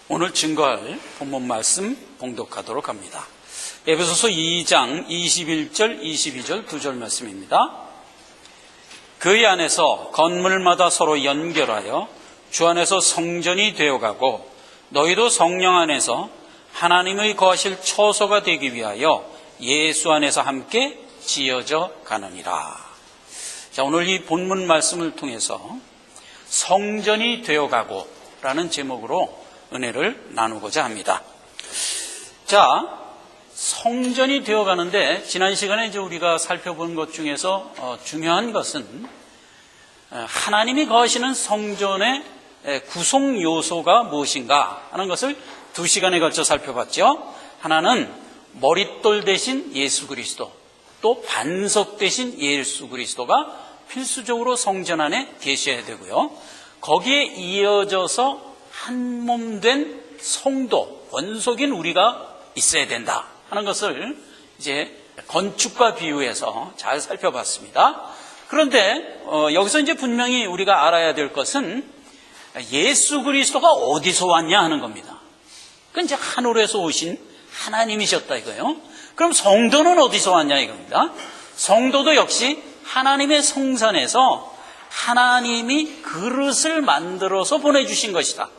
오늘 증거할 본문 말씀 봉독하도록 합니다. 에베소서 2장 21절 22절 2절 말씀입니다. 그의 안에서 건물마다 서로 연결하여 주 안에서 성전이 되어가고 너희도 성령 안에서 하나님의 거하실 처소가 되기 위하여 예수 안에서 함께 지어져 가느니라. 자, 오늘 이 본문 말씀을 통해서 성전이 되어가고 라는 제목으로 은혜를 나누고자 합니다. 자, 성전이 되어가는데 지난 시간에 이제 우리가 살펴본 것 중에서 중요한 것은 하나님이 거하시는 성전의 구성 요소가 무엇인가 하는 것을 2시간에 걸쳐 살펴봤죠. 하나는 머릿돌 대신 예수 그리스도, 또 반석 대신 예수 그리스도가 필수적으로 성전 안에 계셔야 되고요. 거기에 이어져서 한 몸 된 성도, 원속인 우리가 있어야 된다 하는 것을 이제 건축과 비유해서 잘 살펴봤습니다. 그런데 여기서 이제 분명히 우리가 알아야 될 것은 예수 그리스도가 어디서 왔냐 하는 겁니다. 그건 이제 하늘에서 오신 하나님이셨다 이거예요. 그럼 성도는 어디서 왔냐 이겁니다. 성도도 역시 하나님의 성산에서 하나님이 그릇을 만들어서 보내주신 것이다.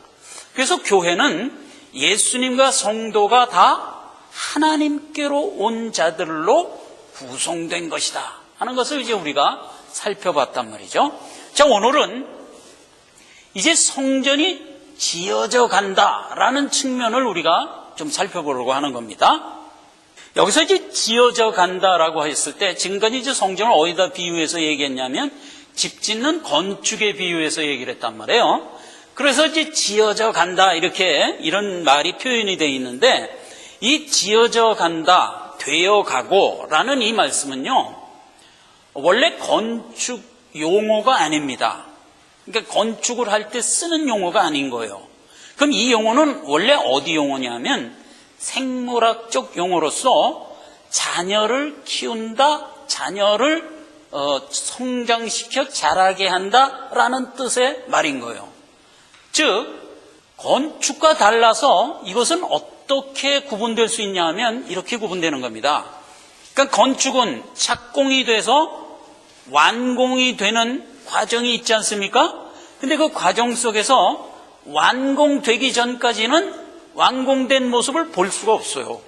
그래서 교회는 예수님과 성도가 다 하나님께로 온 자들로 구성된 것이다 하는 것을 이제 우리가 살펴봤단 말이죠. 자, 오늘은 이제 성전이 지어져 간다라는 측면을 우리가 좀 살펴보려고 하는 겁니다. 여기서 이제 지어져 간다라고 했을 때 지금까지 이제 성전을 어디다 비유해서 얘기했냐면 집 짓는 건축에 비유해서 얘기를 했단 말이에요. 그래서 이제 지어져 간다 이런 말이 표현이 되어 있는데 이 지어져 간다, 되어 가고 라는 이 말씀은요 원래 건축 용어가 아닙니다. 그러니까 건축을 할 때 쓰는 용어가 아닌 거예요. 그럼 이 용어는 원래 어디 용어냐면 생물학적 용어로서 자녀를 키운다, 자녀를 성장시켜 자라게 한다라는 뜻의 말인 거예요. 즉 건축과 달라서 이것은 어떻게 구분될 수 있냐 하면 이렇게 구분되는 겁니다. 그러니까 건축은 착공이 돼서 완공이 되는 과정이 있지 않습니까? 근데 그 과정 속에서 완공되기 전까지는 완공된 모습을 볼 수가 없어요.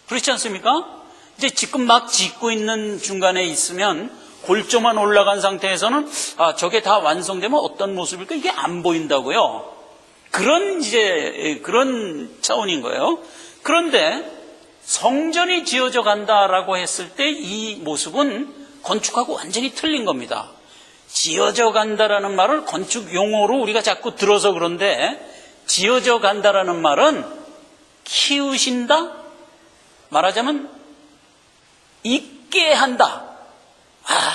그렇지 않습니까? 이제 지금 막 짓고 있는 중간에 있으면 골조만 올라간 상태에서는 저게 다 완성되면 어떤 모습일까? 이게 안 보인다고요. 그런 차원인 거예요. 그런데 성전이 지어져 간다라고 했을 때 이 모습은 건축하고 완전히 틀린 겁니다. 지어져 간다라는 말을 건축 용어로 우리가 자꾸 들어서 그런데 지어져 간다라는 말은 키우신다? 말하자면 익게 한다.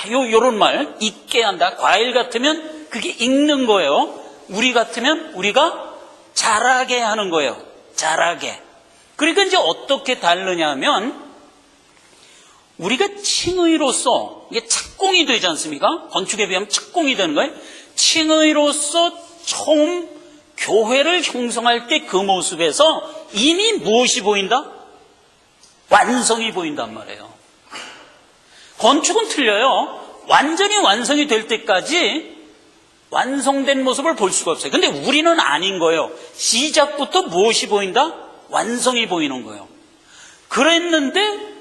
요런 말, 익게 한다. 과일 같으면 그게 익는 거예요. 우리 같으면 우리가 자라게 하는 거예요. 자라게. 그러니까 이제 어떻게 다르냐 하면 우리가 칭의로서 이게 착공이 되지 않습니까? 건축에 비하면 착공이 되는 거예요. 칭의로서 처음 교회를 형성할 때 그 모습에서 이미 무엇이 보인다? 완성이 보인단 말이에요. 건축은 틀려요. 완전히 완성이 될 때까지 완성된 모습을 볼 수가 없어요. 근데 우리는 아닌 거예요. 시작부터 무엇이 보인다? 완성이 보이는 거예요.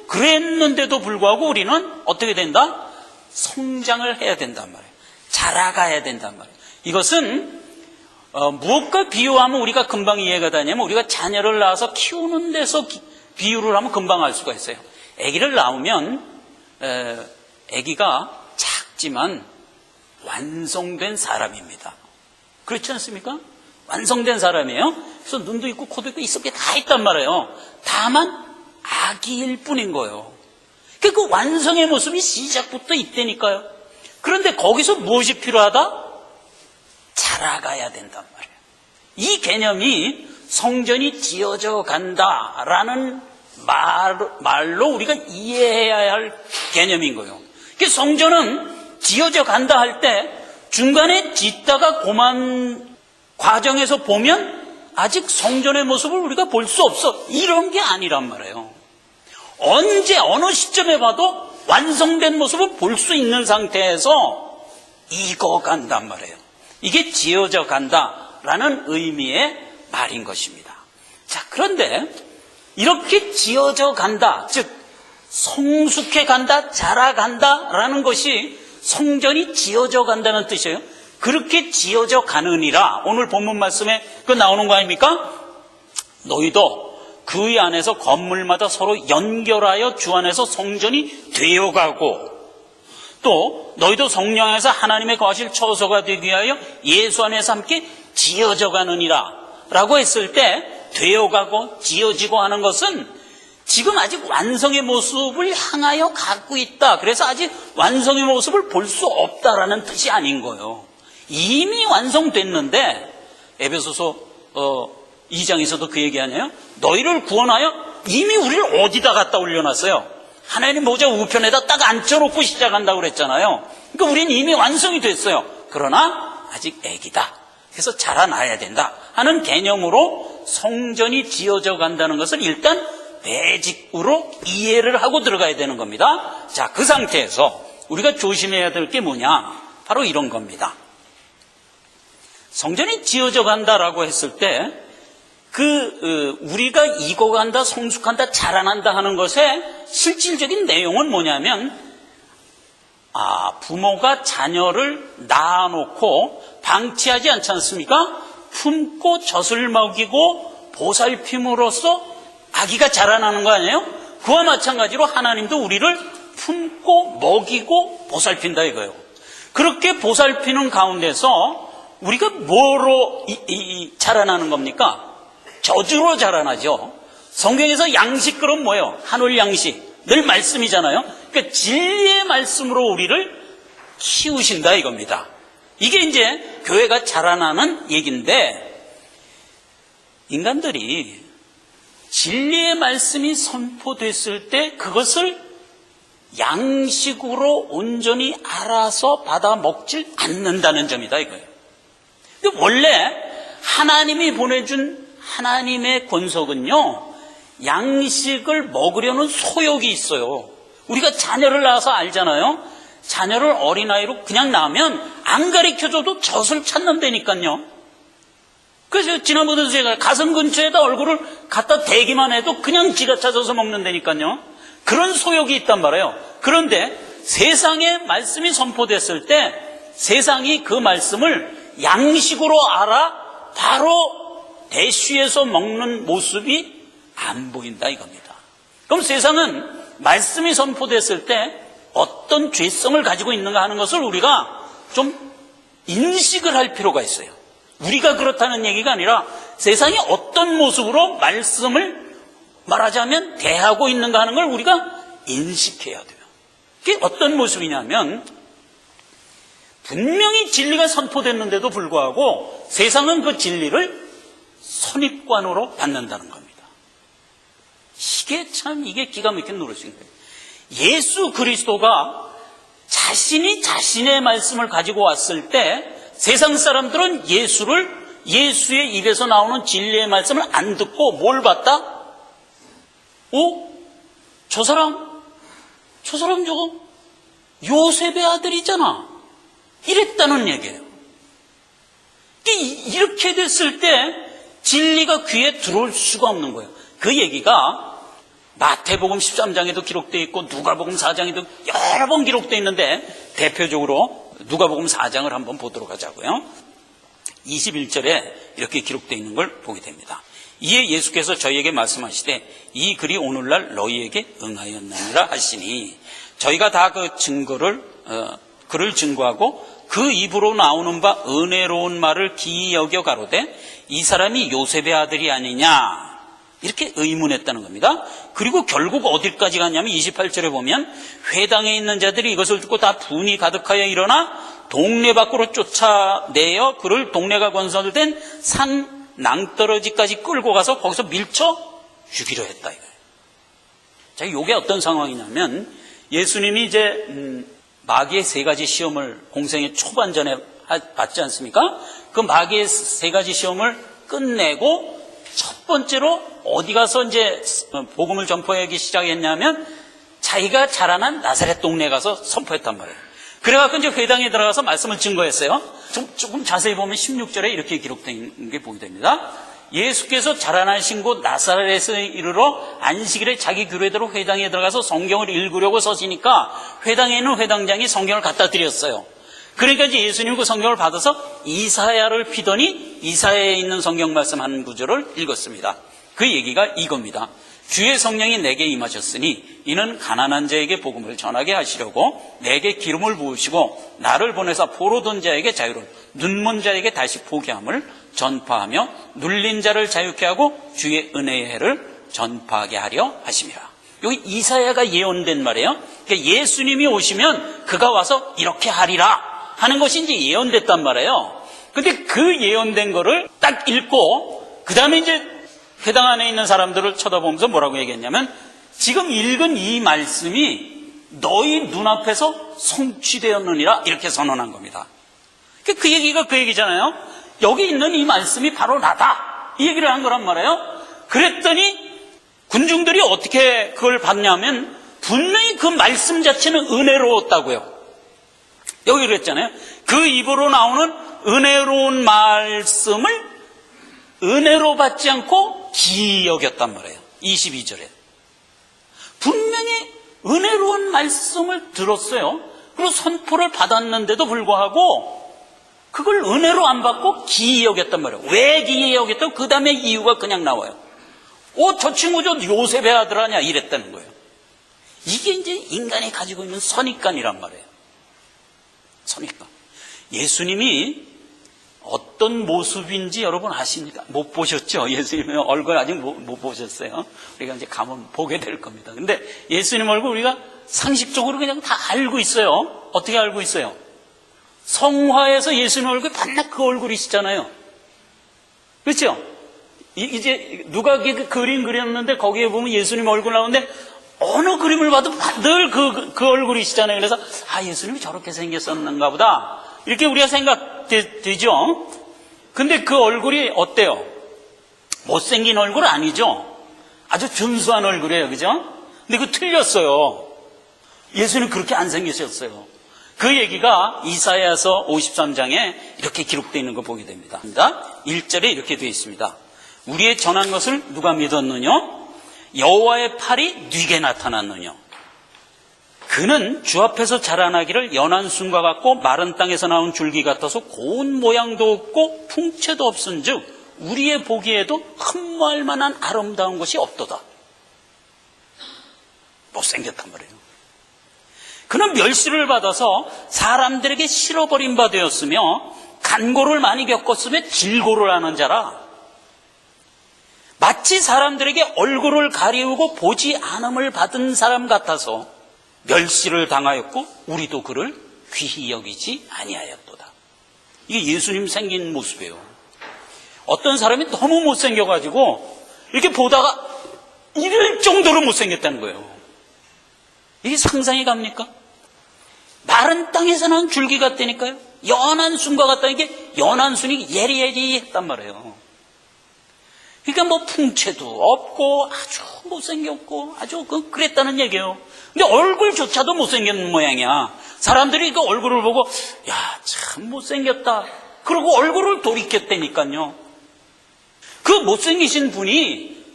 그랬는데도 불구하고 우리는 어떻게 된다? 성장을 해야 된단 말이에요. 자라가야 된단 말이에요. 이것은 무엇과 비유하면 우리가 금방 이해가 되냐면 우리가 자녀를 낳아서 키우는 데서 비유를 하면 금방 알 수가 있어요. 아기를 낳으면 아기가 작지만 완성된 사람입니다. 그렇지 않습니까? 완성된 사람이에요. 그래서 눈도 있고 코도 있고 있을 게 다 있단 말이에요. 다만 아기일 뿐인 거예요. 그 완성의 모습이 시작부터 있다니까요. 그런데 거기서 무엇이 필요하다? 자라가야 된단 말이에요. 이 개념이 성전이 지어져 간다라는 말로 우리가 이해해야 할 개념인 거예요. 성전은 지어져 간다 할 때 중간에 짓다가 그만 과정에서 보면 아직 성전의 모습을 우리가 볼 수 없어. 이런 게 아니란 말이에요. 언제 어느 시점에 봐도 완성된 모습을 볼 수 있는 상태에서 익어간단 말이에요. 이게 지어져 간다라는 의미의 말인 것입니다. 자, 그런데 이렇게 지어져 간다, 즉 성숙해 간다, 자라간다라는 것이 성전이 지어져 간다는 뜻이에요. 그렇게 지어져 가느니라. 오늘 본문 말씀에 그 나오는 거 아닙니까? 너희도 그 안에서 건물마다 서로 연결하여 주 안에서 성전이 되어가고, 또 너희도 성령 안에서 하나님의 거하실 처소가 되기 위하여 예수 안에서 함께 지어져 가느니라 라고 했을 때, 되어가고 지어지고 하는 것은 지금 아직 완성의 모습을 향하여 가고 있다. 그래서 아직 완성의 모습을 볼 수 없다라는 뜻이 아닌 거예요. 이미 완성됐는데, 에베소서 2장에서도 그 얘기 아니에요? 너희를 구원하여 이미 우리를 어디다 갖다 올려놨어요? 하나님 모자 우편에다 딱 앉혀놓고 시작한다고 그랬잖아요. 그러니까 우리는 이미 완성이 됐어요. 그러나 아직 애기다. 그래서 자라나야 된다 하는 개념으로 성전이 지어져 간다는 것을 일단 배직으로 이해를 하고 들어가야 되는 겁니다. 자, 그 상태에서 우리가 조심해야 될 게 뭐냐? 바로 이런 겁니다. 성전이 지어져 간다라고 했을 때 우리가 익어간다, 성숙한다, 자라난다 하는 것의 실질적인 내용은 뭐냐면, 부모가 자녀를 낳아놓고 방치하지 않지 않습니까? 품고 젖을 먹이고 보살핌으로써 아기가 자라나는 거 아니에요? 그와 마찬가지로 하나님도 우리를 품고 먹이고 보살핀다 이거예요. 그렇게 보살피는 가운데서 우리가 뭐로 자라나는 겁니까? 젖으로 자라나죠. 성경에서 양식 그럼 뭐예요? 한올 양식. 늘 말씀이잖아요. 그러니까 진리의 말씀으로 우리를 키우신다 이겁니다. 이게 이제 교회가 자라나는 얘기인데, 인간들이 진리의 말씀이 선포됐을 때 그것을 양식으로 온전히 알아서 받아 먹질 않는다는 점이다 이거예요. 근데 원래 하나님이 보내준 하나님의 권속은요, 양식을 먹으려는 소욕이 있어요. 우리가 자녀를 낳아서 알잖아요. 자녀를 어린아이로 그냥 낳으면 안 가르쳐줘도 젖을 찾는다니까요. 그래서 지난번에도 제가 가슴 근처에다 얼굴을 갖다 대기만 해도 그냥 지가 찾아서 먹는다니까요. 그런 소욕이 있단 말이에요. 그런데 세상에 말씀이 선포됐을 때 세상이 그 말씀을 양식으로 알아 바로 대쉬에서 먹는 모습이 안 보인다 이겁니다. 그럼 세상은 말씀이 선포됐을 때 어떤 죄성을 가지고 있는가 하는 것을 우리가 좀 인식을 할 필요가 있어요. 우리가 그렇다는 얘기가 아니라 세상이 어떤 모습으로 말씀을 말하자면 대하고 있는가 하는 걸 우리가 인식해야 돼요. 그게 어떤 모습이냐면, 분명히 진리가 선포됐는데도 불구하고 세상은 그 진리를 선입관으로 받는다는 겁니다. 이게 기가 막힌 노릇인 거예요. 예수 그리스도가 자신이 자신의 말씀을 가지고 왔을 때 세상 사람들은 예수의 입에서 나오는 진리의 말씀을 안 듣고 뭘 봤다? 저 사람 저거 요셉의 아들이잖아. 이랬다는 얘기예요. 이렇게 됐을 때 진리가 귀에 들어올 수가 없는 거예요. 그 얘기가 마태복음 13장에도 기록되어 있고 누가복음 4장에도 여러 번 기록되어 있는데, 대표적으로 누가복음 4장을 한번 보도록 하자고요. 21절에 이렇게 기록되어 있는 걸 보게 됩니다. 이에 예수께서 저희에게 말씀하시되 이 글이 오늘날 너희에게 응하였느니라 하시니, 저희가 다 그 그를 증거하고 그 입으로 나오는 바 은혜로운 말을 기이 여겨 가로되 이 사람이 요셉의 아들이 아니냐, 이렇게 의문했다는 겁니다. 그리고 결국 어디까지 갔냐면 28절에 보면 회당에 있는 자들이 이것을 듣고 다 분이 가득하여 일어나 동네 밖으로 쫓아내어 그를 동네가 건설된 산 낭떠러지까지 끌고 가서 거기서 밀쳐 죽이려 했다 이거예요. 자, 이게 어떤 상황이냐면, 예수님이 이제 마귀의 세 가지 시험을 공생의 초반전에 받지 않습니까? 그 마귀의 세 가지 시험을 끝내고 첫 번째로 어디 가서 이제 복음을 전파하기 시작했냐면 자기가 자라난 나사렛 동네에 가서 선포했단 말이에요. 그래갖고 이제 회당에 들어가서 말씀을 증거했어요. 조금 자세히 보면 16절에 이렇게 기록된 게 보게 됩니다. 예수께서 자라나신 곳 나사렛에 이르러 안식일에 자기 규례대로 회당에 들어가서 성경을 읽으려고 서시니까 회당에 있는 회당장이 성경을 갖다 드렸어요. 그러니까 이제 예수님 그 성경을 받아서 이사야를 피더니 이사야에 있는 성경 말씀 한 구절을 읽었습니다. 그 얘기가 이겁니다. 주의 성령이 내게 임하셨으니 이는 가난한 자에게 복음을 전하게 하시려고 내게 기름을 부으시고 나를 보내사 포로된 자에게 자유를, 눈먼 자에게 다시 보게 함을 전파하며 눌린 자를 자유케 하고 주의 은혜의 해를 전파하게 하려 하심이라. 여기 이사야가 예언된 말이에요. 그러니까 예수님이 오시면 그가 와서 이렇게 하리라 하는 것이 이제 예언됐단 말이에요. 근데 그 예언된 거를 딱 읽고 그 다음에 이제 회당 안에 있는 사람들을 쳐다보면서 뭐라고 얘기했냐면 지금 읽은 이 말씀이 너희 눈앞에서 성취되었느니라 이렇게 선언한 겁니다. 그 얘기가 그 얘기잖아요. 여기 있는 이 말씀이 바로 나다 이 얘기를 한 거란 말이에요. 그랬더니 군중들이 어떻게 그걸 봤냐면 분명히 그 말씀 자체는 은혜로웠다고요. 여기 그랬잖아요. 그 입으로 나오는 은혜로운 말씀을 은혜로 받지 않고 기이 여겼단 말이에요. 22절에 분명히 은혜로운 말씀을 들었어요. 그리고 선포를 받았는데도 불구하고 그걸 은혜로 안 받고 기이 여겼단 말이에요. 왜 기이 여겼다고? 그 다음에 이유가 그냥 나와요. 저 친구 저 요셉의 아들 아냐 이랬다는 거예요. 이게 이제 인간이 가지고 있는 선입관이란 말이에요. 선입관. 예수님이 어떤 모습인지 여러분 아십니까? 못 보셨죠? 예수님의 얼굴 아직 못 보셨어요. 우리가 이제 가면 보게 될 겁니다. 근데 예수님 얼굴 우리가 상식적으로 그냥 다 알고 있어요. 어떻게 알고 있어요? 성화에서 예수님 얼굴 반납 그 얼굴이시잖아요. 그렇죠? 이제 누가 그 그림 그렸는데 거기에 보면 예수님 얼굴 나오는데 어느 그림을 봐도 늘 그 얼굴이시잖아요. 그래서 예수님이 저렇게 생겼었는가 보다 이렇게 우리가 생각되죠. 근데 그 얼굴이 어때요? 못생긴 얼굴 아니죠. 아주 준수한 얼굴이에요. 그죠? 근데 그거 틀렸어요. 예수님 그렇게 안 생기셨어요. 그 얘기가 이사야서 53장에 이렇게 기록되어 있는 거 보게 됩니다. 1절에 이렇게 되어 있습니다. 우리의 전한 것을 누가 믿었느냐? 여호와의 팔이 네게 나타났느냐? 그는 주 앞에서 자라나기를 연한 순과 같고 마른 땅에서 나온 줄기 같아서 고운 모양도 없고 풍채도 없은즉 우리의 보기에도 흠모할 만한 아름다운 것이 없도다. 못생겼단 말이에요. 그는 멸시를 받아서 사람들에게 실어버린 바 되었으며 간고를 많이 겪었으며 질고를 하는 자라. 마치 사람들에게 얼굴을 가리우고 보지 않음을 받은 사람 같아서 멸시를 당하였고 우리도 그를 귀히 여기지 아니하였도다. 이게 예수님 생긴 모습이에요. 어떤 사람이 너무 못생겨가지고 이렇게 보다가 이럴 정도로 못생겼다는 거예요. 이게 상상이 갑니까? 마른 땅에서 난 줄기 같다니까요. 연한 순과 같다. 이게 연한 순이 예리예리했단 말이에요. 그러니까 뭐 풍채도 없고 아주 못생겼고 아주 그랬다는 얘기예요. 근데 얼굴조차도 못생긴 모양이야. 사람들이 그 얼굴을 보고 야, 참 못생겼다. 그러고 얼굴을 돌이켰다니까요. 그 못생기신 분이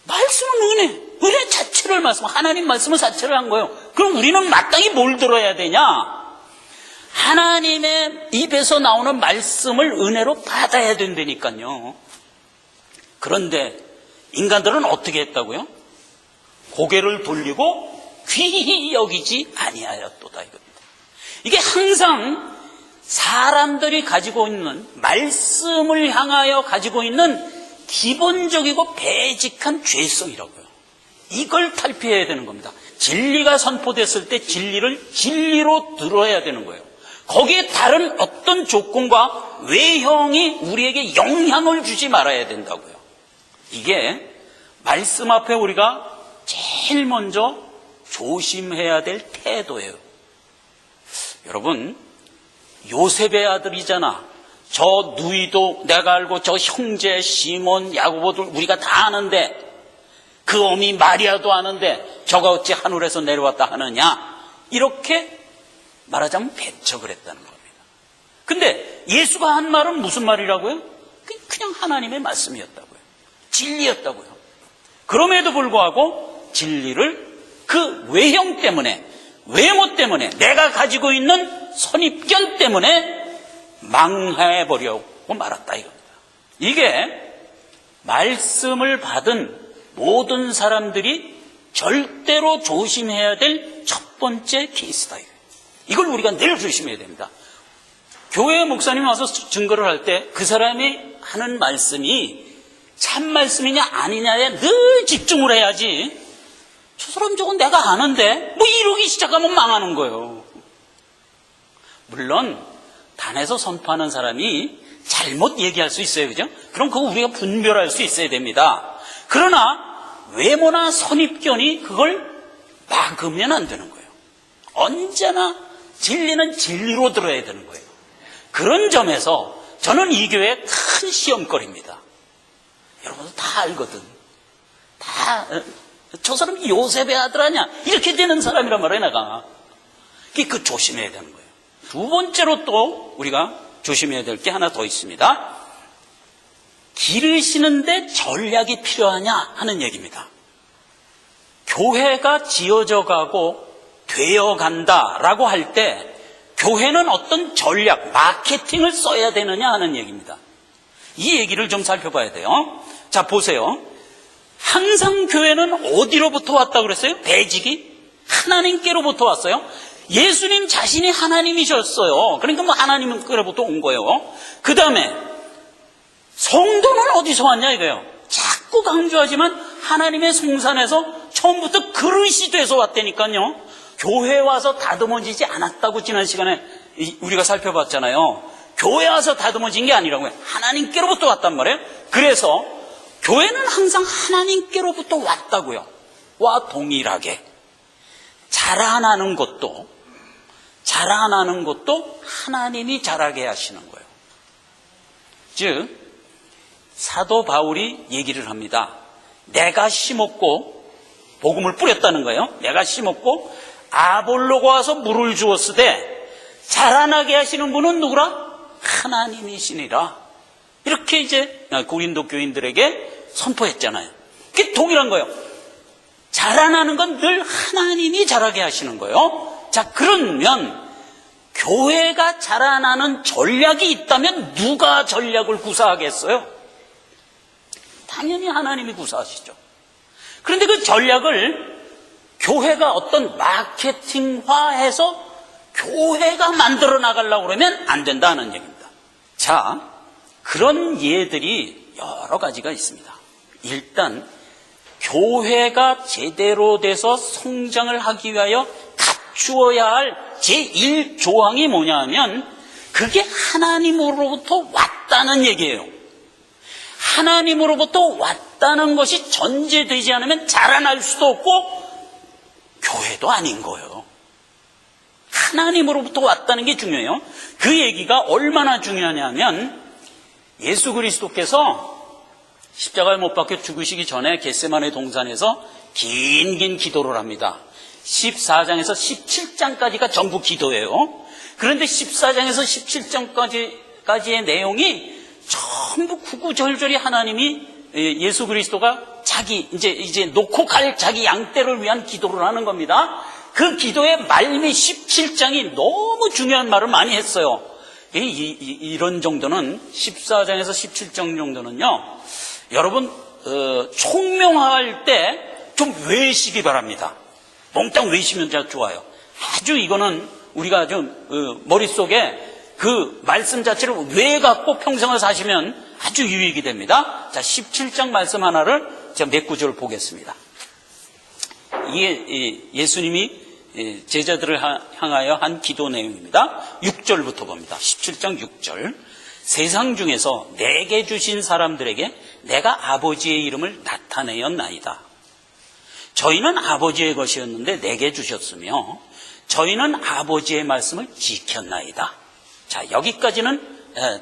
말씀은 은혜 자체를 하나님 말씀을 자체를 한 거예요. 그럼 우리는 마땅히 뭘 들어야 되냐? 하나님의 입에서 나오는 말씀을 은혜로 받아야 된다니까요. 그런데 인간들은 어떻게 했다고요? 고개를 돌리고 귀히 여기지 아니하였도다 이겁니다. 이게 항상 사람들이 가지고 있는 말씀을 향하여 가지고 있는 기본적이고 베이직한 죄성이라고요. 이걸 탈피해야 되는 겁니다. 진리가 선포됐을 때 진리를 진리로 들어야 되는 거예요. 거기에 다른 어떤 조건과 외형이 우리에게 영향을 주지 말아야 된다고요. 이게 말씀 앞에 우리가 제일 먼저 조심해야 될 태도예요. 여러분, 요셉의 아들이잖아. 저 누이도 내가 알고 저 형제 시몬 야고보도 우리가 다 아는데 그 어미 마리아도 아는데 저가 어찌 하늘에서 내려왔다 하느냐, 이렇게 말하자면 배척을 했다는 겁니다. 근데 예수가 한 말은 무슨 말이라고요? 그냥 하나님의 말씀이었다고요. 진리였다고요. 그럼에도 불구하고 진리를 그 외형 때문에, 외모 때문에, 내가 가지고 있는 선입견 때문에 망해버려고 말았다 이겁니다. 이게 말씀을 받은 모든 사람들이 절대로 조심해야 될 첫 번째 케이스다. 이걸 우리가 늘 조심해야 됩니다. 교회 목사님이 와서 증거를 할 때 그 사람이 하는 말씀이 참 말씀이냐 아니냐에 늘 집중을 해야지, 저 사람 저건 내가 아는데 뭐 이러기 시작하면 망하는 거예요. 물론 단에서 선포하는 사람이 잘못 얘기할 수 있어요, 그죠? 그럼 그거 우리가 분별할 수 있어야 됩니다. 그러나 외모나 선입견이 그걸 막으면 안 되는 거예요. 언제나 진리는 진리로 들어야 되는 거예요. 그런 점에서 저는 이 교회의 큰 시험거리입니다. 여러분도 다 알거든. 저 사람이 요셉의 아들 아니야, 이렇게 되는 사람이란 말이야 내가. 그 조심해야 되는 거예요. 두 번째로 또 우리가 조심해야 될 게 하나 더 있습니다. 기르시는데 전략이 필요하냐 하는 얘기입니다. 교회가 지어져 가고 되어 간다라고 할 때 교회는 어떤 전략, 마케팅을 써야 되느냐 하는 얘기입니다. 이 얘기를 좀 살펴봐야 돼요. 자, 보세요. 항상 교회는 어디로부터 왔다고 그랬어요? 배직이 하나님께로부터 왔어요. 예수님 자신이 하나님이셨어요. 그러니까 뭐 하나님께로부터 온 거예요. 그 다음에 성도는 어디서 왔냐 이거예요. 자꾸 강조하지만 하나님의 성산에서 처음부터 그릇이 돼서 왔다니까요. 교회 와서 다듬어지지 않았다고 지난 시간에 우리가 살펴봤잖아요. 교회 와서 다듬어진 게 아니라고요. 하나님께로부터 왔단 말이에요. 그래서 교회는 항상 하나님께로부터 왔다고요. 와 동일하게 자라나는 것도 하나님이 자라게 하시는 거예요. 즉 사도 바울이 얘기를 합니다. 내가 심었고 복음을 뿌렸다는 거예요. 내가 심었고 아볼로가 와서 물을 주었으되 자라나게 하시는 분은 누구라? 하나님이시니라. 이렇게 이제 고린도 교인들에게 선포했잖아요. 그게 동일한 거예요. 자라나는 건 늘 하나님이 자라게 하시는 거예요. 자, 그러면 교회가 자라나는 전략이 있다면 누가 전략을 구사하겠어요? 당연히 하나님이 구사하시죠. 그런데 그 전략을 교회가 어떤 마케팅화해서 교회가 만들어 나가려고 그러면 안 된다는 얘기입니다. 자, 그런 예들이 여러 가지가 있습니다. 일단 교회가 제대로 돼서 성장을 하기 위하여 갖추어야 할 제1조항이 뭐냐 하면 그게 하나님으로부터 왔다는 얘기예요. 하나님으로부터 왔다는 것이 전제되지 않으면 자라날 수도 없고 교회도 아닌 거예요. 하나님으로부터 왔다는 게 중요해요. 그 얘기가 얼마나 중요하냐면 예수 그리스도께서 십자가에 못 박혀 죽으시기 전에 겟세마네 동산에서 긴 기도를 합니다. 14장에서 17장까지가 전부 기도예요. 그런데 14장에서 17장까지의 내용이 전부 구구절절히 하나님이 예수 그리스도가 자기 이제 놓고 갈 자기 양떼를 위한 기도를 하는 겁니다. 그 기도의 말미 17장이 너무 중요한 말을 많이 했어요. 이런 정도는 14장에서 17장 정도는요. 여러분 총명할 때 좀 외시기 바랍니다. 몽땅 외시면 좋아요. 아주 이거는 우리가 좀 머릿속에 그 말씀 자체를 외갖고 평생을 사시면 아주 유익이 됩니다. 자, 17장 말씀 하나를 제가 몇 구절 보겠습니다. 이게 예수님이 제자들을 향하여 한 기도 내용입니다. 6절부터 봅니다. 17장 6절. 세상 중에서 내게 주신 사람들에게 내가 아버지의 이름을 나타내었나이다. 저희는 아버지의 것이었는데 내게 주셨으며 저희는 아버지의 말씀을 지켰나이다. 자, 여기까지는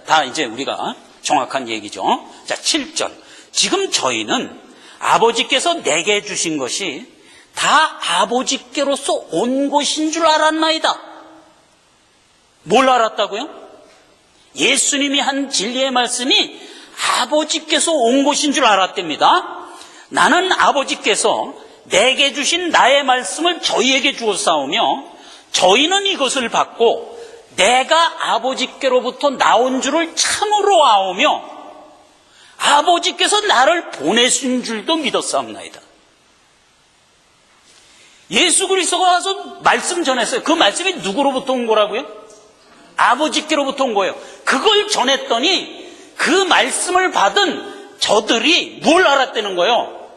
다 이제 우리가 정확한 얘기죠. 자, 7절. 지금 저희는 아버지께서 내게 주신 것이 다 아버지께로서 온 것인 줄 알았나이다. 뭘 알았다고요? 예수님이 한 진리의 말씀이 아버지께서 온 것인 줄 알았답니다. 나는 아버지께서 내게 주신 나의 말씀을 저희에게 주었사오며 저희는 이것을 받고 내가 아버지께로부터 나온 줄을 참으로 아오며 아버지께서 나를 보내신 줄도 믿었사옵나이다. 예수 그리스도가 와서 말씀 전했어요. 그 말씀이 누구로부터 온 거라고요? 아버지께로부터 온 거예요. 그걸 전했더니 그 말씀을 받은 저들이 뭘 알았다는 거예요?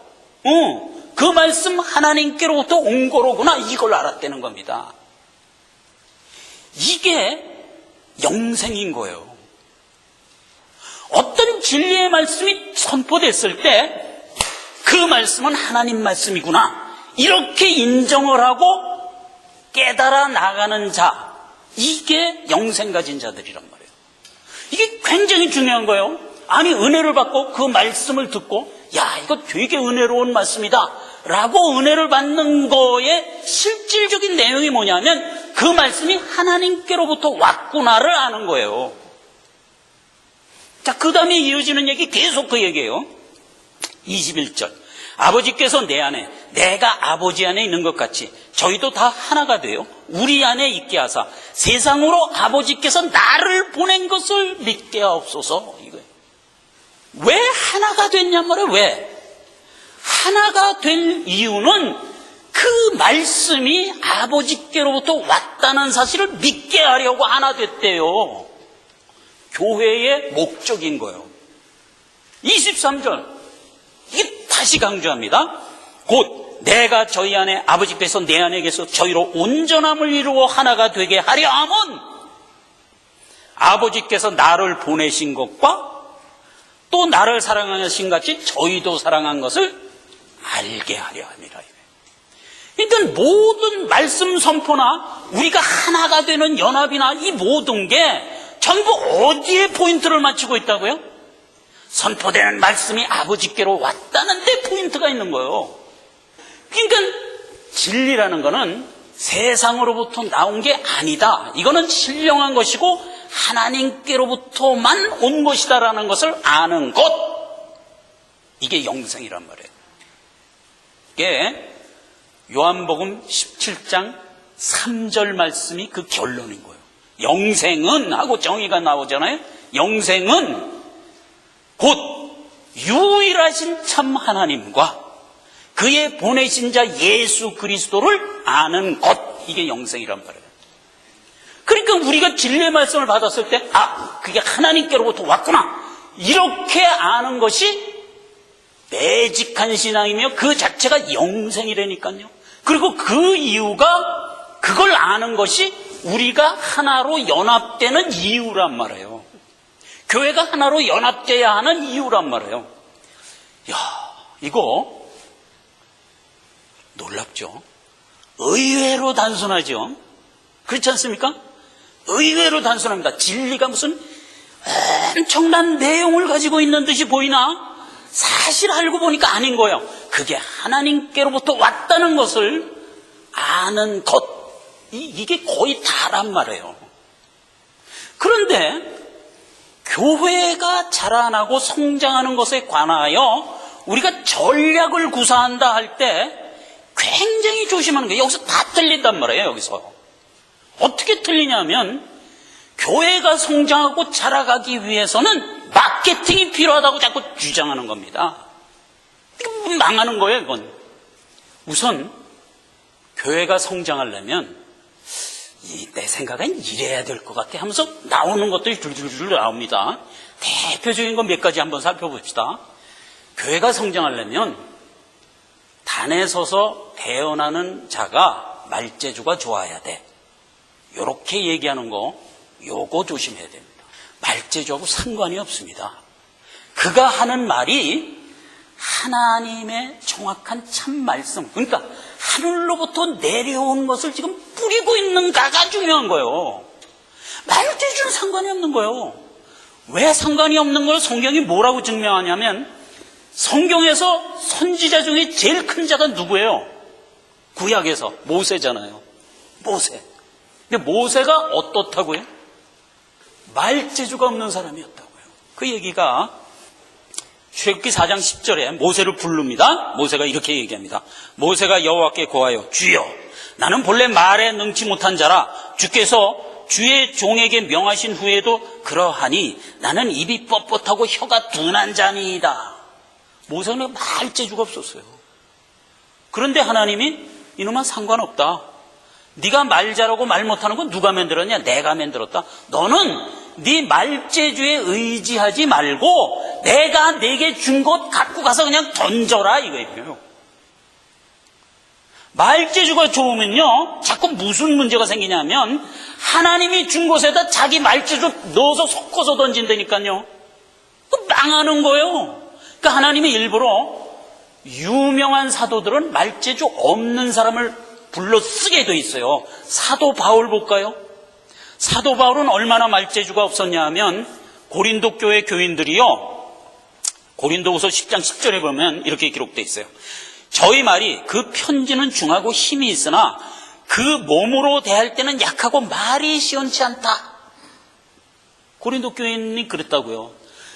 그 말씀 하나님께로부터 온 거로구나, 이걸 알았다는 겁니다. 이게 영생인 거예요. 어떤 진리의 말씀이 선포됐을 때 그 말씀은 하나님 말씀이구나, 이렇게 인정을 하고 깨달아 나가는 자, 이게 영생 가진 자들이란 말이에요. 이게 굉장히 중요한 거예요. 아니, 은혜를 받고 그 말씀을 듣고 야, 이거 되게 은혜로운 말씀이다 라고 은혜를 받는 거에 실질적인 내용이 뭐냐면 그 말씀이 하나님께로부터 왔구나를 아는 거예요. 자, 그 다음에 이어지는 얘기, 계속 그 얘기예요. 21절. 아버지께서 내 안에, 내가 아버지 안에 있는 것 같이 저희도 다 하나가 되어 우리 안에 있게 하사 세상으로 아버지께서 나를 보낸 것을 믿게 하옵소서. 이거예요. 왜 하나가 됐냔 말이에요. 왜? 하나가 된 이유는 그 말씀이 아버지께로부터 왔다는 사실을 믿게 하려고 하나 됐대요. 교회의 목적인 거예요. 23절. 이게 다시 강조합니다. 곧 내가 저희 안에 아버지께서 내 안에 계서 저희로 온전함을 이루어 하나가 되게 하려 함은 아버지께서 나를 보내신 것과 또 나를 사랑하신 같이 저희도 사랑한 것을 알게 하려 함이라. 그러니까 모든 말씀 선포나 우리가 하나가 되는 연합이나 이 모든 게 전부 어디에 포인트를 맞추고 있다고요? 선포되는 말씀이 아버지께로 왔다는 데 포인트가 있는 거예요. 그러니까 진리라는 거는 세상으로부터 나온 게 아니다. 이거는 신령한 것이고 하나님께로부터만 온 것이다라는 것을 아는 것. 이게 영생이란 말이에요. 이게 요한복음 17장 3절 말씀이 그 결론인 거예요. 영생은 하고 정의가 나오잖아요. 영생은 곧 유일하신 참 하나님과 그의 보내신 자 예수 그리스도를 아는 것. 이게 영생이란 말이에요. 그러니까 우리가 진리의 말씀을 받았을 때 그게 하나님께로부터 왔구나, 이렇게 아는 것이 매직한 신앙이며 그 자체가 영생이라니까요. 그리고 그 이유가, 그걸 아는 것이 우리가 하나로 연합되는 이유란 말이에요. 교회가 하나로 연합돼야 하는 이유란 말이에요. 야, 이거 놀랍죠? 의외로 단순하죠? 그렇지 않습니까? 의외로 단순합니다. 진리가 무슨 엄청난 내용을 가지고 있는 듯이 보이나 사실 알고 보니까 아닌 거예요. 그게 하나님께로부터 왔다는 것을 아는 것, 이게 거의 다란 말이에요. 그런데 교회가 자라나고 성장하는 것에 관하여 우리가 전략을 구사한다 할 때 굉장히 조심하는 거예요. 여기서 다 틀린단 말이에요. 여기서 어떻게 틀리냐면, 교회가 성장하고 자라가기 위해서는 마케팅이 필요하다고 자꾸 주장하는 겁니다. 망하는 거예요, 이건. 우선 교회가 성장하려면 내 생각엔 이래야 될 것 같아 하면서 나오는 것들이 줄줄줄 나옵니다. 대표적인 건 몇 가지 한번 살펴봅시다. 교회가 성장하려면 단에 서서 대언하는 자가 말재주가 좋아야 돼. 이렇게 얘기하는 거, 요거 조심해야 됩니다. 말재주하고 상관이 없습니다. 그가 하는 말이 하나님의 정확한 참 말씀, 그러니까 하늘로부터 내려온 것을 지금 뿌리고 있는가가 중요한 거예요. 말재주는 상관이 없는 거예요. 왜 상관이 없는 걸 성경이 뭐라고 증명하냐면 성경에서 선지자 중에 제일 큰 자가 누구예요? 구약에서 모세잖아요. 모세. 근데 모세가 어떻다고요? 말재주가 없는 사람이었다고요. 그 얘기가 출애굽기 4장 10절에 모세를 부릅니다. 모세가 이렇게 얘기합니다. 모세가 여호와께 고하여 주여 나는 본래 말에 능치 못한 자라 주께서 주의 종에게 명하신 후에도 그러하니 나는 입이 뻣뻣하고 혀가 둔한 자니이다. 모세는 말재주가 없었어요. 그런데 하나님이 이놈은 상관없다. 네가 말 잘하고 말 못하는 건 누가 만들었냐? 내가 만들었다. 너는 네 말재주에 의지하지 말고 내가 네게 준 것 갖고 가서 그냥 던져라 이거예요. 말재주가 좋으면요 자꾸 무슨 문제가 생기냐면 하나님이 준 곳에다 자기 말재주 넣어서 섞어서 던진다니까요. 망하는 거예요. 그러니까 하나님이 일부러 유명한 사도들은 말재주 없는 사람을 불러 쓰게 돼 있어요. 사도 바울 볼까요? 사도 바울은 얼마나 말재주가 없었냐 하면 고린도 교회 교인들이요 고린도후서 10장 10절에 보면 이렇게 기록되어 있어요. 저희 말이 그 편지는 중하고 힘이 있으나 그 몸으로 대할 때는 약하고 말이 시원치 않다. 고린도 교인이 그랬다고요.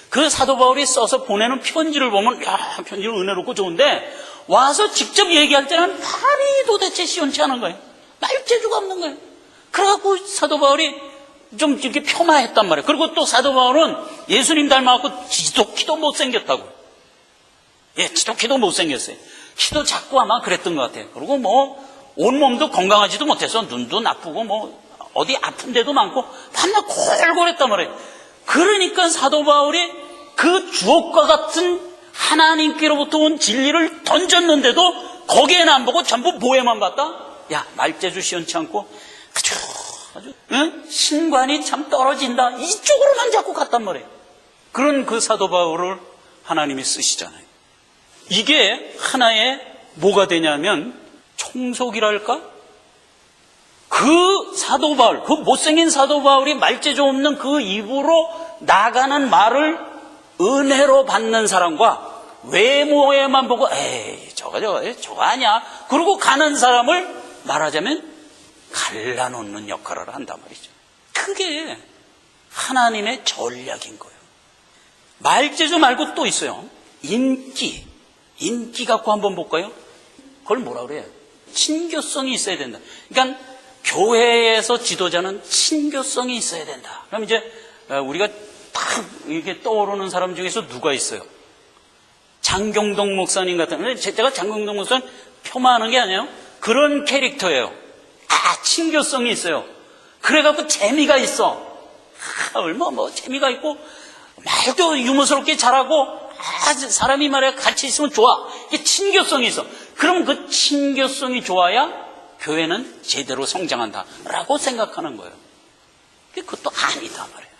그 사도 바울이 써서 보내는 편지를 보면 야 편지는 은혜롭고 좋은데 와서 직접 얘기할 때는 말이 도대체 시원치 않은 거예요. 말재주가 없는 거예요. 그래갖고 사도 바울이 좀 이렇게 폄하했단 말이에요. 그리고 또 사도 바울은 예수님 닮아갖고 지독히도 못생겼다고. 예, 지독히도 못생겼어요. 키도 작고 아마 그랬던 것 같아요. 그리고 뭐 온몸도 건강하지도 못해서 눈도 나쁘고 뭐 어디 아픈 데도 많고 밤낮 골골했단 말이에요. 그러니까 사도 바울이 그 주옥과 같은 하나님께로부터 온 진리를 던졌는데도 거기에는 안 보고 전부 뭐에만 봤다? 야 말재주 시원치 않고 아주 응? 신관이 참 떨어진다 이쪽으로만 자꾸 갔단 말이에요. 그런 그 사도 바울을 하나님이 쓰시잖아요. 이게 하나의 뭐가 되냐면 총속이랄까? 그 사도 바울, 그 못생긴 사도 바울이 말재주 없는 그 입으로 나가는 말을 은혜로 받는 사람과 외모에만 보고 에이 저거 아니야 그러고 가는 사람을 말하자면 갈라놓는 역할을 한단 말이죠. 그게 하나님의 전략인 거예요. 말재주 말고 또 있어요. 인기 갖고 한번 볼까요? 그걸 뭐라 그래요? 친교성이 있어야 된다. 그러니까 교회에서 지도자는 친교성이 있어야 된다. 그럼 이제 우리가 딱 이렇게 떠오르는 사람 중에서 누가 있어요? 장경동 목사님 같은, 제가 장경동 목사님 폄하하는 게 아니에요. 그런 캐릭터예요. 친교성이 있어요. 그래갖고 재미가 있어. 얼마 재미가 있고 말도 유머스럽게 잘하고 사람이 말이야 같이 있으면 좋아. 이게 친교성이 있어. 그럼 그 친교성이 좋아야 교회는 제대로 성장한다라고 생각하는 거예요. 그것도 아니다 말이에요.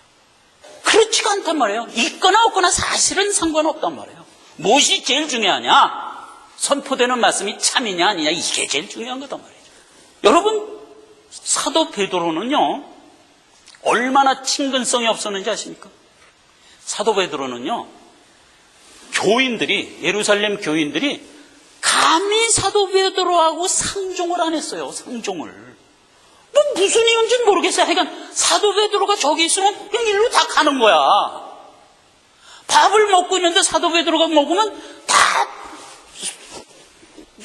그렇지가 않단 말이에요. 있거나 없거나 사실은 상관없단 말이에요. 무엇이 제일 중요하냐? 선포되는 말씀이 참이냐 아니냐 이게 제일 중요한 거단 말이죠. 여러분 사도 베드로는요 얼마나 친근성이 없었는지 아십니까? 사도 베드로는요 교인들이 예루살렘 교인들이 감히 사도 베드로하고 상종을 안 했어요. 상종을 뭐 무슨 이유인지는 모르겠어요. 하여간 사도 베드로가 저기 있으면 그냥 일로 다 가는 거야. 밥을 먹고 있는데 사도 베드로가 먹으면 다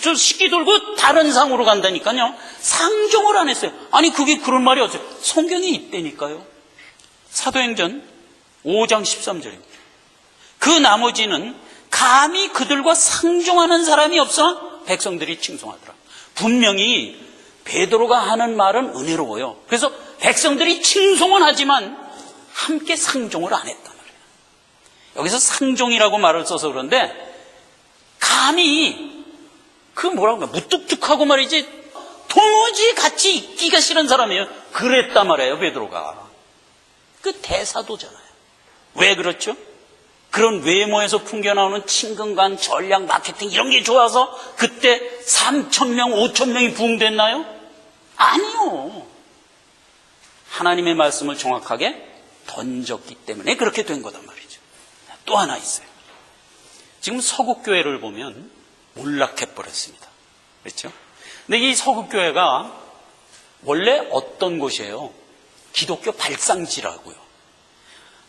저 식기 돌고 다른 상으로 간다니까요. 상종을 안 했어요. 아니 그게 그런 말이 어때요? 성경이 있다니까요. 사도행전 5장 13절입니다. 그 나머지는 감히 그들과 상종하는 사람이 없어 백성들이 칭송하더라. 분명히 베드로가 하는 말은 은혜로워요. 그래서 백성들이 칭송은 하지만 함께 상종을 안 했단 말이에요. 여기서 상종이라고 말을 써서 그런데 감히 그 뭐라고 하면 무뚝뚝하고 말이지 도무지 같이 있기가 싫은 사람이에요. 그랬단 말이에요. 베드로가. 그 대사도잖아요. 왜 그렇죠? 그런 외모에서 풍겨나오는 친근감, 전략, 마케팅 이런 게 좋아서 그때 3,000명, 5,000명이 부흥됐나요? 아니요. 하나님의 말씀을 정확하게 던졌기 때문에 그렇게 된 거단 말이죠. 또 하나 있어요. 지금 서국교회를 보면 몰락해버렸습니다. 그렇죠? 근데 이 서국교회가 원래 어떤 곳이에요? 기독교 발상지라고요.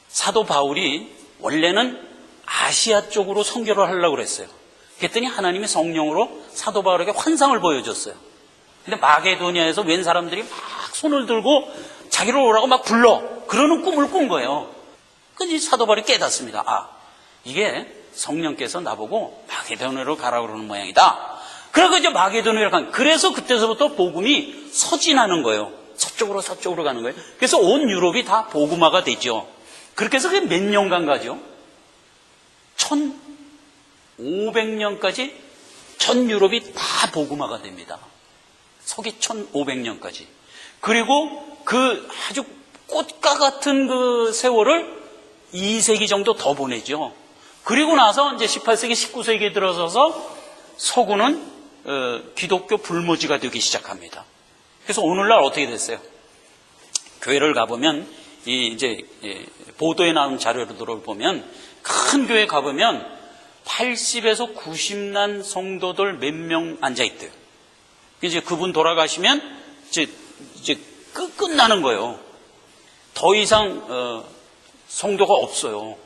사도 바울이 원래는 아시아 쪽으로 선교를 하려고 그랬어요. 그랬더니 하나님이 성령으로 사도 바울에게 환상을 보여줬어요. 근데 마게도니아에서 웬 사람들이 막 손을 들고 자기를 오라고 막 불러. 그러는 꿈을 꾼 거예요. 그래서 사도 바울이 깨닫습니다. 아, 이게 성령께서 나보고 마게도니아로 가라고 그러는 모양이다. 그래서 이제 마게도니아로 간. 그래서 그때서부터 복음이 서진하는 거예요. 서쪽으로 가는 거예요. 그래서 온 유럽이 다 복음화가 되죠. 그렇게 해서 그게 몇 년간 가죠? 1500년까지 전 유럽이 다 복음화가 됩니다. 서기 1500년까지. 그리고 그 아주 꽃과 같은 그 세월을 2세기 정도 더 보내죠. 그리고 나서 이제 18세기, 19세기에 들어서서 서구는 기독교 불모지가 되기 시작합니다. 그래서 오늘날 어떻게 됐어요? 교회를 가보면 이제 보도에 나온 자료들을 보면 큰 교회 가보면 80에서 90난 성도들 몇 명 앉아 있대요. 이제 그분 돌아가시면 이제 끝나는 거예요. 더 이상 성도가 없어요.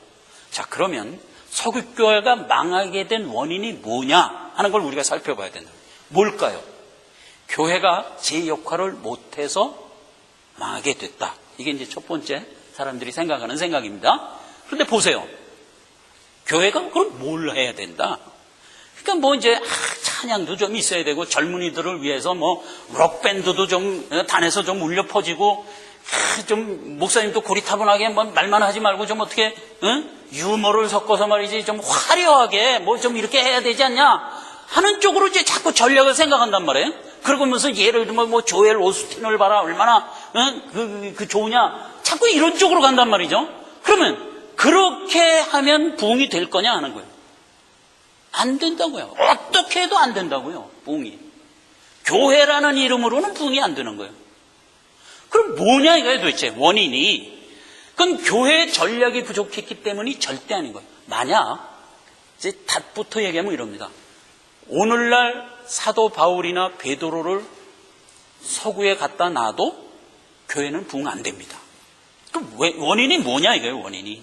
자, 그러면 서구교회가 망하게 된 원인이 뭐냐 하는 걸 우리가 살펴봐야 된다. 뭘까요? 교회가 제 역할을 못해서 망하게 됐다. 이게 이제 첫 번째 사람들이 생각하는 생각입니다. 그런데 보세요. 교회가 그럼 뭘 해야 된다? 그러니까 뭐 이제 찬양도 좀 있어야 되고 젊은이들을 위해서 뭐 록밴드도 좀 단에서 좀 울려 퍼지고 좀 목사님도 고리타분하게 뭐 말만 하지 말고 좀 어떻게 유머를 섞어서 말이지 좀 화려하게 뭐 좀 이렇게 해야 되지 않냐 하는 쪽으로 이제 자꾸 전략을 생각한단 말이에요. 그러면서 예를 들면 뭐 조엘 오스틴을 봐라 얼마나 그 좋으냐 자꾸 이런 쪽으로 간단 말이죠. 그러면 그렇게 하면 부흥이 될 거냐 하는 거예요. 안 된다고요. 어떻게 해도 안 된다고요. 부흥이. 교회라는 이름으로는 부흥이 안 되는 거예요. 그럼 뭐냐 이거예요 도대체 원인이. 그건 교회의 전략이 부족했기 때문이 절대 아닌 거예요. 만약 이제 답부터 얘기하면 이럽니다. 오늘날 사도 바울이나 베드로를 서구에 갖다 놔도 교회는 부흥 안 됩니다. 그럼 원인이 뭐냐 이거예요. 원인이.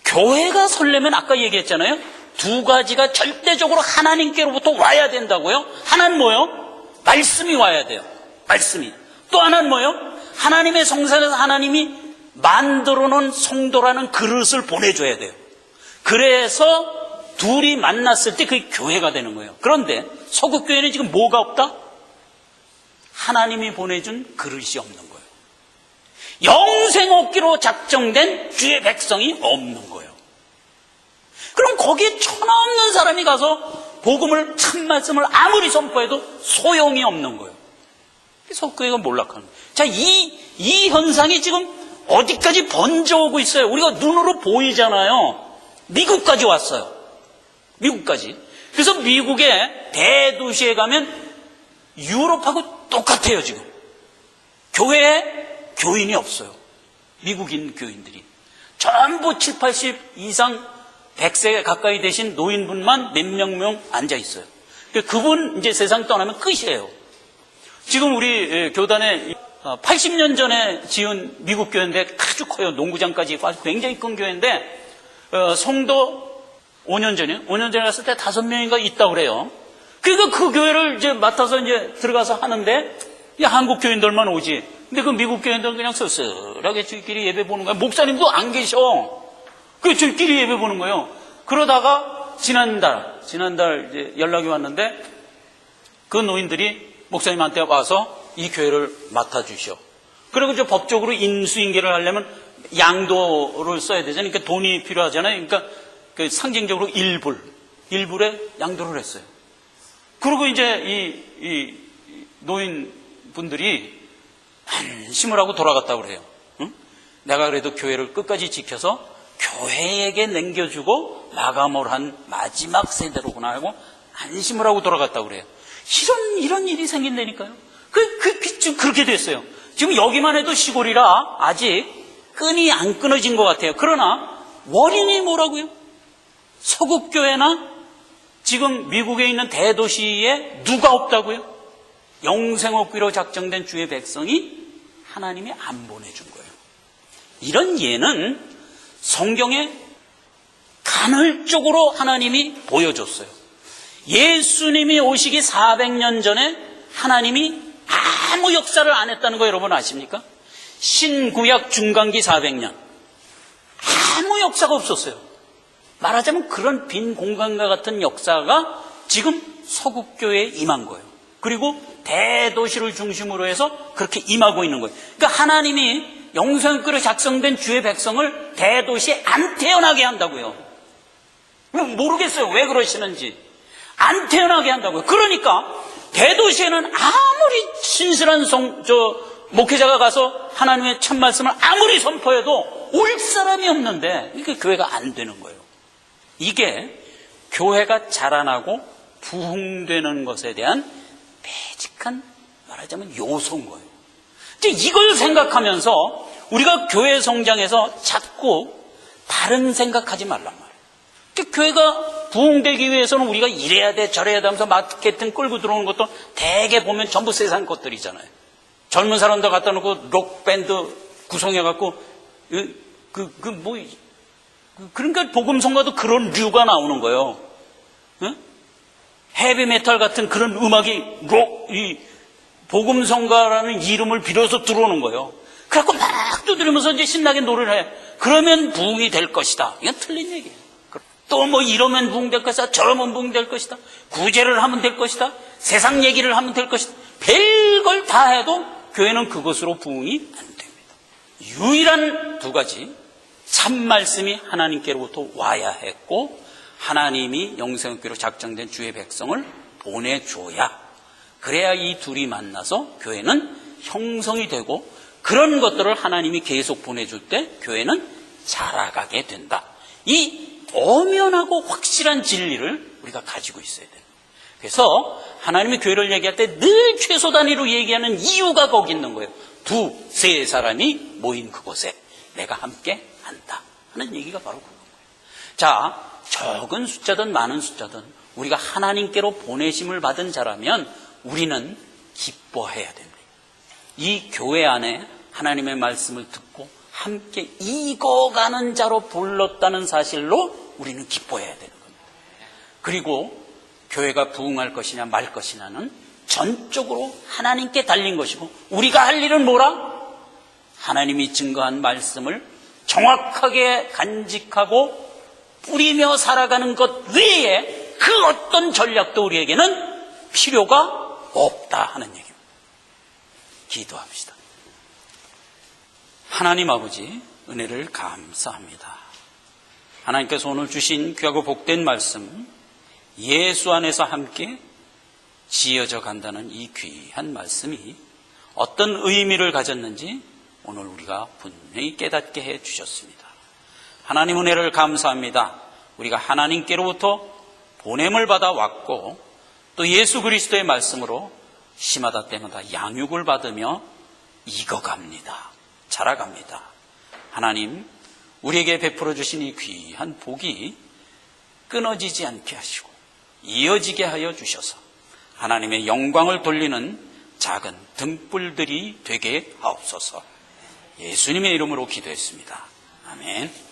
교회가 설려면 아까 얘기했잖아요. 두 가지가 절대적으로 하나님께로부터 와야 된다고요. 하나는 뭐요? 말씀이 와야 돼요. 말씀이. 또 하나는 뭐요? 하나님의 성산에서 하나님이 만들어 놓은 성도라는 그릇을 보내줘야 돼요. 그래서 둘이 만났을 때 그게 교회가 되는 거예요. 그런데 서구교회는 지금 뭐가 없다? 하나님이 보내준 그릇이 없는 거예요. 영생 얻기로 작정된 주의 백성이 없는 거예요. 그럼 거기에 천없는 사람이 가서 복음을 참 말씀을 아무리 선포해도 소용이 없는 거예요. 서구교회가 몰락하는 거예요. 자, 이 현상이 지금 어디까지 번져오고 있어요. 우리가 눈으로 보이잖아요. 미국까지 왔어요. 미국까지. 그래서 미국의 대도시에 가면 유럽하고 똑같아요. 지금 교회에 교인이 없어요. 미국인 교인들이 전부 70, 80 이상 100세 가까이 되신 노인분만 몇 명 앉아 있어요. 그분 이제 세상 떠나면 끝이에요. 지금 우리 교단에 80년 전에 지은 미국 교회인데 아주 커요. 농구장까지 굉장히 큰 교회인데 성도 5년 전에 갔을 때 5명인가 있다고 그래요. 그러니까 그 교회를 이제 맡아서 이제 들어가서 하는데 한국 교인들만 오지. 근데 그 미국 교인들은 그냥 쓸쓸하게 저희끼리 예배 보는 거야. 목사님도 안 계셔. 그 저희끼리 예배 보는 거예요. 그러다가 지난달 이제 연락이 왔는데 그 노인들이 목사님한테 와서 이 교회를 맡아주셔. 그리고 이제 법적으로 인수인계를 하려면 양도를 써야 되잖아요. 그러니까 돈이 필요하잖아요. 그러니까 그 상징적으로 일불에 양도를 했어요. 그리고 이제 이 노인분들이 안심을 하고 돌아갔다고 그래요. 응? 내가 그래도 교회를 끝까지 지켜서 교회에게 남겨주고 마감을 한 마지막 세대로구나 하고 안심을 하고 돌아갔다고 그래요. 이런 일이 생긴다니까요. 그렇게 됐어요. 지금 여기만 해도 시골이라 아직 끈이 안 끊어진 것 같아요. 그러나 원인이 뭐라고요? 서국교회나 지금 미국에 있는 대도시에 누가 없다고요? 영생업귀로 작정된 주의 백성이 하나님이 안 보내준 거예요. 이런 예는 성경에 간헐적으로 하나님이 보여줬어요. 예수님이 오시기 400년 전에 하나님이 아무 역사를 안 했다는 거 여러분 아십니까? 신구약 중간기 400년 아무 역사가 없었어요. 말하자면 그런 빈 공간과 같은 역사가 지금 서국교회에 임한 거예요. 그리고 대도시를 중심으로 해서 그렇게 임하고 있는 거예요. 그러니까 하나님이 영생교회로 작성된 주의 백성을 대도시에 안 태어나게 한다고요. 모르겠어요. 왜 그러시는지. 안 태어나게 한다고요. 그러니까 대도시에는 아무리 신실한 목회자가 가서 하나님의 참 말씀을 아무리 선포해도 올 사람이 없는데 이게 교회가 안 되는 거예요. 이게 교회가 자라나고 부흥되는 것에 대한 매직한 말하자면 요소인 거예요. 이걸 생각하면서 우리가 교회 성장에서 자꾸 다른 생각하지 말란 말이에요. 교회가 부흥되기 위해서는 우리가 이래야 돼 저래야 돼 하면서 마케팅 끌고 들어오는 것도 대개 보면 전부 세상 것들이잖아요. 젊은 사람들 갖다 놓고 록밴드 구성해갖고 그러니까 복음성가도 그런 류가 나오는 거예요. 응? 헤비메탈 같은 그런 음악이 복음성가라는 이름을 빌어서 들어오는 거예요. 그래갖고 막 두드리면서 이제 신나게 노래를 해. 그러면 부흥이 될 것이다. 이건 틀린 얘기예요. 또 뭐 이러면 부흥될 것이다. 저러면 부흥될 것이다. 구제를 하면 될 것이다. 세상 얘기를 하면 될 것이다. 별걸 다 해도 교회는 그것으로 부흥이 안 됩니다. 유일한 두 가지. 참 말씀이 하나님께로부터 와야 했고 하나님이 영생교회로 작정된 주의 백성을 보내줘야 그래야 이 둘이 만나서 교회는 형성이 되고 그런 것들을 하나님이 계속 보내줄 때 교회는 자라가게 된다. 이 엄연하고 확실한 진리를 우리가 가지고 있어야 돼요. 그래서 하나님이 교회를 얘기할 때 늘 최소 단위로 얘기하는 이유가 거기 있는 거예요. 두세 사람이 모인 그곳에 내가 함께 한다 하는 얘기가 바로 그거예요. 자, 적은 숫자든 많은 숫자든 우리가 하나님께로 보내심을 받은 자라면 우리는 기뻐해야 됩니다. 이 교회 안에 하나님의 말씀을 듣고 함께 익어가는 자로 불렀다는 사실로 우리는 기뻐해야 되는 겁니다. 그리고 교회가 부흥할 것이냐 말 것이냐는 전적으로 하나님께 달린 것이고 우리가 할 일은 뭐라? 하나님이 증거한 말씀을 정확하게 간직하고 뿌리며 살아가는 것 외에 그 어떤 전략도 우리에게는 필요가 없다 하는 얘기입니다. 기도합시다. 하나님 아버지 은혜를 감사합니다. 하나님께서 오늘 주신 귀하고 복된 말씀 예수 안에서 함께 지어져 간다는 이 귀한 말씀이 어떤 의미를 가졌는지 오늘 우리가 분명히 깨닫게 해 주셨습니다. 하나님 은혜를 감사합니다. 우리가 하나님께로부터 보냄을 받아 왔고 또 예수 그리스도의 말씀으로 시마다 때마다 양육을 받으며 익어갑니다. 자라갑니다. 하나님 우리에게 베풀어 주신 이 귀한 복이 끊어지지 않게 하시고 이어지게 하여 주셔서 하나님의 영광을 돌리는 작은 등불들이 되게 하옵소서. 예수님의 이름으로 기도했습니다. 아멘.